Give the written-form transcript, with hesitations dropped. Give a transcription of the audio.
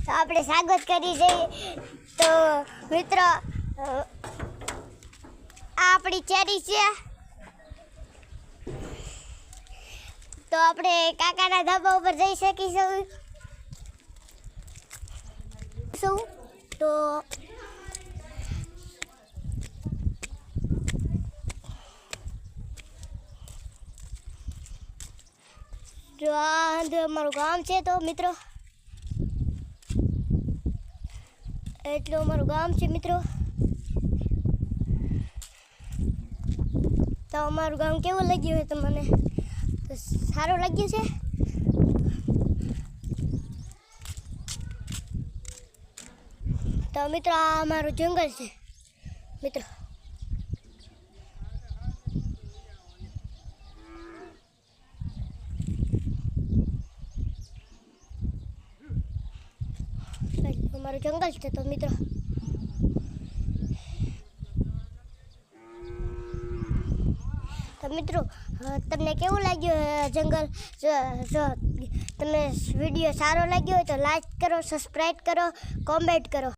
તો આપણે સ્વાગત કરી જઈએ તો મિત્રો આ આપણી ચેરી છે તો આપણે કાકાના ધાબા ઉપર જઈ શકીશું તો જો આ અમારું ગામ છે તો મિત્રો એટલું અમારું ગામ છે મિત્રો તો અમારું ગામ કેવું લાગ્યું છે તમને તો સારું લાગ્યું છે તો મિત્રો આ અમારું જંગલ છે મિત્રો અમારું જંગલ છે તો મિત્રો તમને કેવું લાગ્યું જંગલ જો તમને વિડીયો સારો લાગ્યો હોય તો લાઈક કરો સબસ્ક્રાઈબ કરો કોમેન્ટ કરો